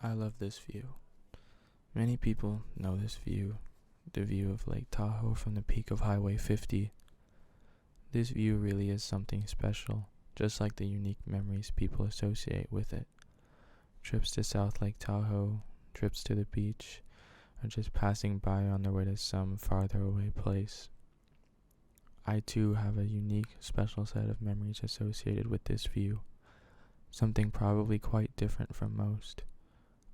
I love this view. Many people know this view, the view of Lake Tahoe from the peak of Highway 50. This view really is something special, just like the unique memories people associate with it. Trips to South Lake Tahoe, trips to the beach, or just passing by on their way to some farther away place. I too have a unique, special set of memories associated with this view, something probably quite different from most.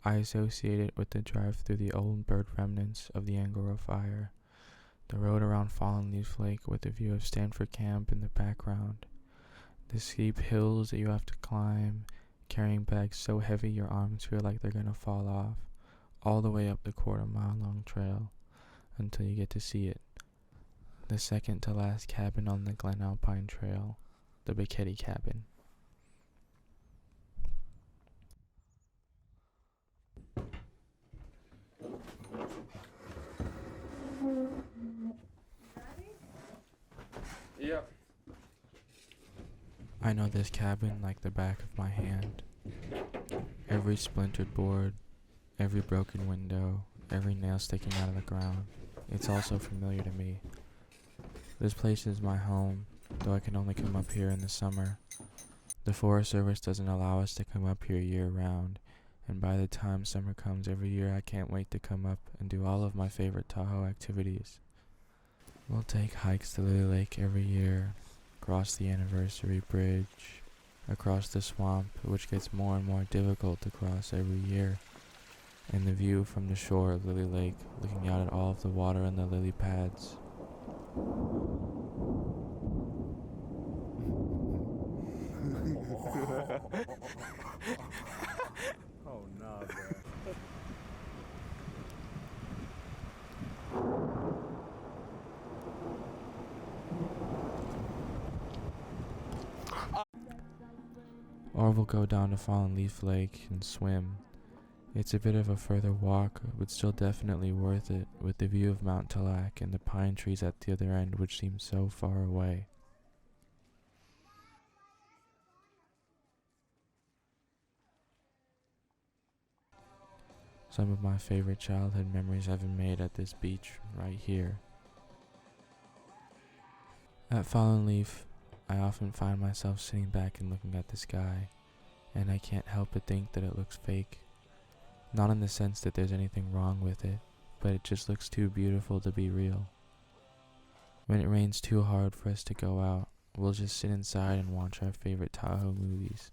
I associate it with the drive through the old bird remnants of the Angora fire, the road around Fallen Leaf Lake with the view of Stanford Camp in the background, the steep hills that you have to climb, carrying bags so heavy your arms feel like they're gonna fall off, all the way up the quarter-mile-long trail until you get to see it. The second to last cabin on the Glen Alpine Trail, the Bacchetti cabin. Yep. I know this cabin like the back of my hand. Every splintered board, every broken window, every nail sticking out of the ground. It's all so familiar to me. This place is my home, though I can only come up here in the summer. The Forest Service doesn't allow us to come up here year-round, and by the time summer comes every year, I can't wait to come up and do all of my favorite Tahoe activities. We'll take hikes to Lily Lake every year, cross the Anniversary Bridge, across the swamp, which gets more and more difficult to cross every year, and the view from the shore of Lily Lake, looking out at all of the water and the lily pads. Oh no, man. Or we'll go down to Fallen Leaf Lake and swim. It's a bit of a further walk, but still definitely worth it, with the view of Mount Tallac and the pine trees at the other end which seem so far away. Some of my favorite childhood memories have been made at this beach right here. At Fallen Leaf, I often find myself sitting back and looking at the sky, and I can't help but think that it looks fake. Not in the sense that there's anything wrong with it, but it just looks too beautiful to be real. When it rains too hard for us to go out, we'll just sit inside and watch our favorite Tahoe movies.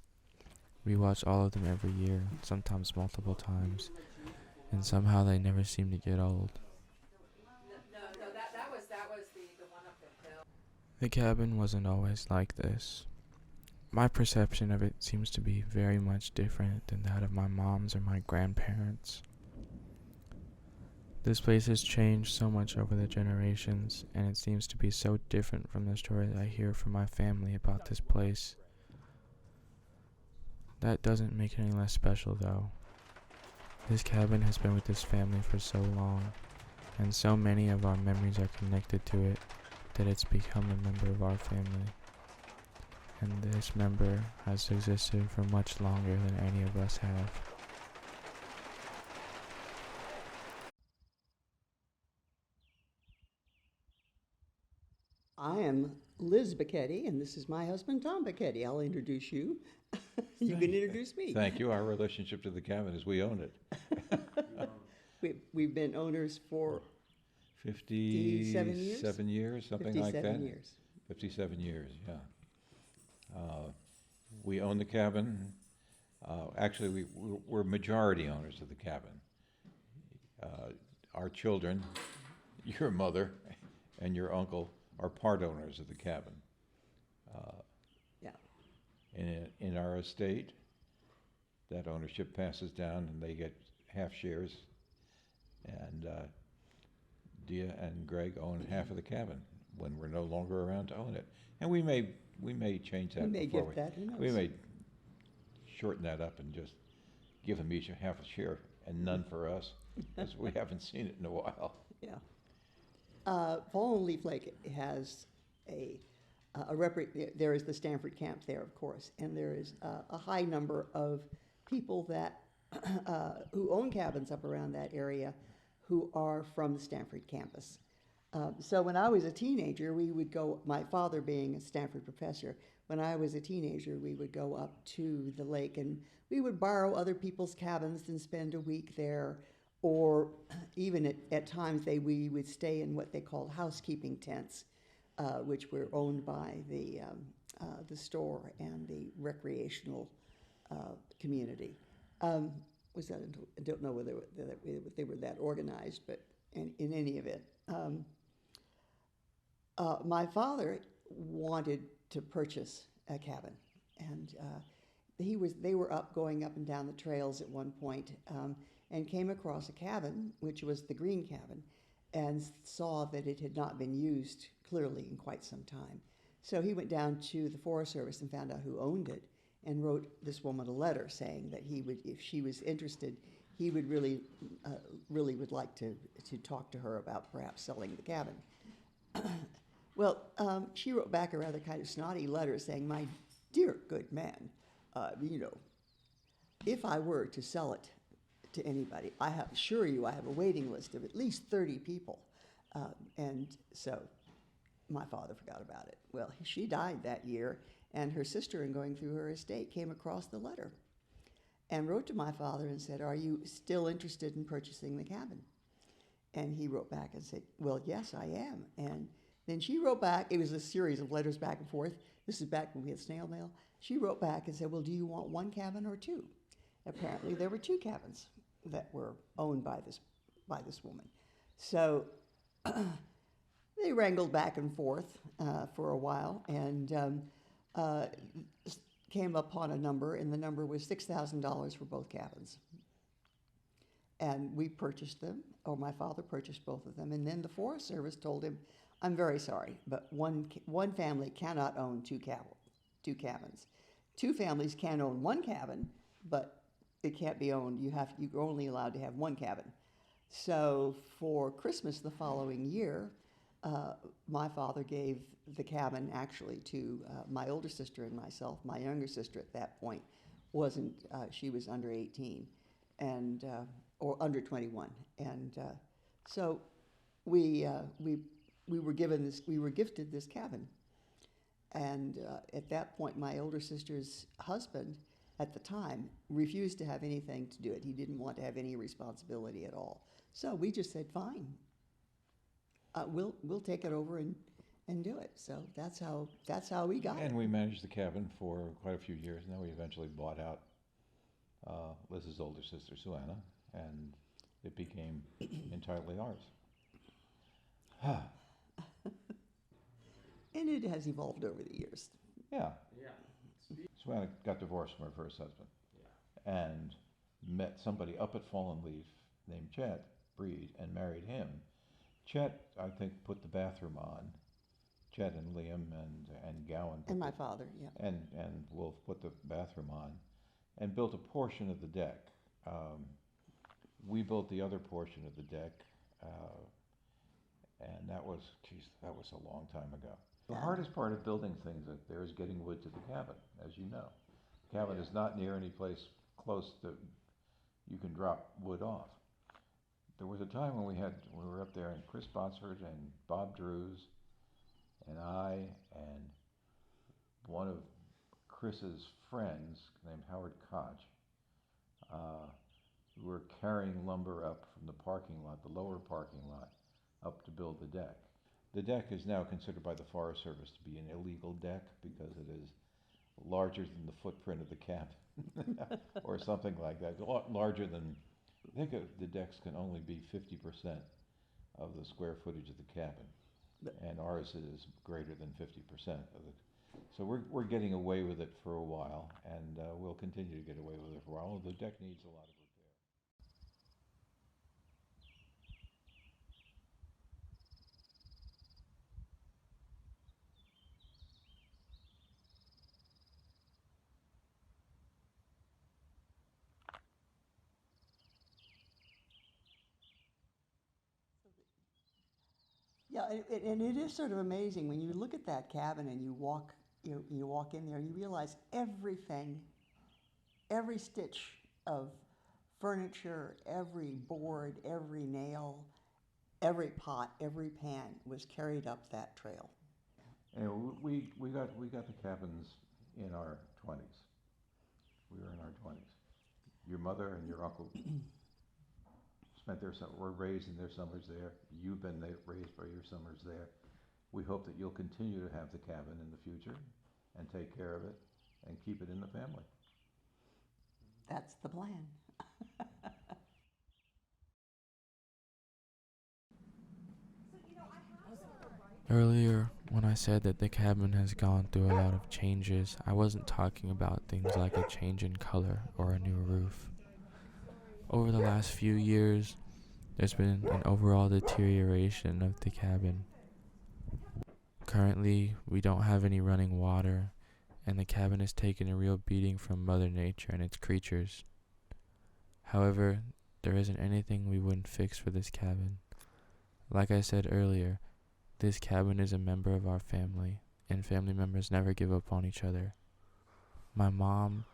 We watch all of them every year, sometimes multiple times, and somehow they never seem to get old. No, that was the one up the hill. The cabin wasn't always like this. My perception of it seems to be very much different than that of my mom's or my grandparents. This place has changed so much over the generations, and it seems to be so different from the stories I hear from my family about this place. That doesn't make it any less special, though. This cabin has been with this family for so long, and so many of our memories are connected to it, that it's become a member of our family. And this member has existed for much longer than any of us have. I am Liz Bacchetti, and this is my husband, Tom Bacchetti. I'll introduce you. You can introduce me. Thank you. Our relationship to the cabin is we own it. We've been owners for 57 years? something like that. 57 years. 57 years, yeah. We own the cabin. Actually, we're majority owners of the cabin. Our children, your mother, and your uncle are part owners of the cabin. Yeah. In our estate, that ownership passes down and they get half shares. And Dia and Greg own half of the cabin when we're no longer around to own it. And we may change that. We may before get that, who knows? We may shorten that up and just give them each a half a share and none for us, because we haven't seen it in a while. Yeah. Fallen Leaf Lake has there is the Stanford camp there, of course, and there is a high number of people that who own cabins up around that area who are from the Stanford campus. So when I was a teenager, we would go, my father being a Stanford professor, when I was a teenager, we would go up to the lake and we would borrow other people's cabins and spend a week there. Or even at times we would stay in what they called housekeeping tents, which were owned by the store and the recreational community. Was that? I don't know whether they were that organized, but in any event, my father wanted to purchase a cabin, and they were going up and down the trails at one point, and came across a cabin, which was the green cabin, and saw that it had not been used clearly in quite some time. So he went down to the Forest Service and found out who owned it, and wrote this woman a letter saying that he would, if she was interested, he would really would like to talk to her about perhaps selling the cabin. Well, she wrote back a rather kind of snotty letter saying, "My dear good man, if I were to sell it to anybody, assure you I have a waiting list of at least 30 people." And so my father forgot about it. Well, she died that year, and her sister, in going through her estate, came across the letter and wrote to my father and said, "Are you still interested in purchasing the cabin?" And he wrote back and said, "Well, yes, I am." And then she wrote back. It was a series of letters back and forth. This is back when we had snail mail. She wrote back and said, "Well, do you want one cabin or two?" Apparently, there were two cabins that were owned by this woman. So they wrangled back and forth for a while, and came upon a number, and the number was $6,000 for both cabins. And we purchased them, or my father purchased both of them, and then the Forest Service told him, "I'm very sorry, but one family cannot own two cabins. Two families can own one cabin, but it can't be owned. You're only allowed to have one cabin." So for Christmas the following year, my father gave the cabin actually to my older sister and myself. My younger sister at that point she was under 18, and or under 21, and so we were gifted this cabin, and at that point, my older sister's husband at the time refused to have anything to do it. He didn't want to have any responsibility at all. So we just said, "Fine, we'll take it over and do it." So that's how we got it. And we managed the cabin for quite a few years, and then we eventually bought out Liz's older sister, Suanna, and it became entirely ours. And it has evolved over the years. Yeah. Yeah. Suanna got divorced from her first husband and met somebody up at Fallen Leaf named Chet Breed and married him. Chet, I think, put the bathroom on. Chet and Liam and Gowan. And my father, yeah. And Wolf put the bathroom on and built a portion of the deck. We built the other portion of the deck, and that was a long time ago. The hardest part of building things up there is getting wood to the cabin, as you know. The cabin is not near any place close that you can drop wood off. There was a time when we were up there, and Chris Botsford and Bob Drews and I and one of Chris's friends named Howard Koch, we were carrying lumber up from the parking lot, the lower parking lot, up to build the deck. The deck is now considered by the Forest Service to be an illegal deck because it is larger than the footprint of the cabin, or something like that. A lot larger than, I think the decks can only be 50% of the square footage of the cabin, and ours is greater than 50% of it. So we're getting away with it for a while, and we'll continue to get away with it for a while. The deck needs a lot of repair. Yeah, and it is sort of amazing when you look at that cabin and you walk in there and you realize everything, every stitch of furniture, every board, every nail, every pot, every pan was carried up that trail. And we got the cabins in our 20s. We were in our 20s. Your mother and your uncle were raised in their summers there. You've been raised by your summers there. We hope that you'll continue to have the cabin in the future and take care of it and keep it in the family. That's the plan. Earlier, when I said that the cabin has gone through a lot of changes, I wasn't talking about things like a change in color or a new roof. Over the last few years, there's been an overall deterioration of the cabin. Currently, we don't have any running water, and the cabin has taken a real beating from Mother Nature and its creatures. However, there isn't anything we wouldn't fix for this cabin. Like I said earlier, this cabin is a member of our family, and family members never give up on each other. My mom,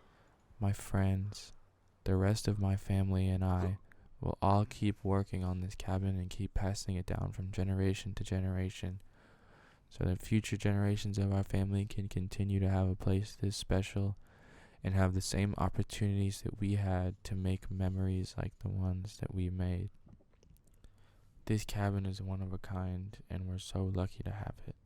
my friends, the rest of my family, and I will all keep working on this cabin and keep passing it down from generation to generation, so that future generations of our family can continue to have a place this special and have the same opportunities that we had to make memories like the ones that we made. This cabin is one of a kind, and we're so lucky to have it.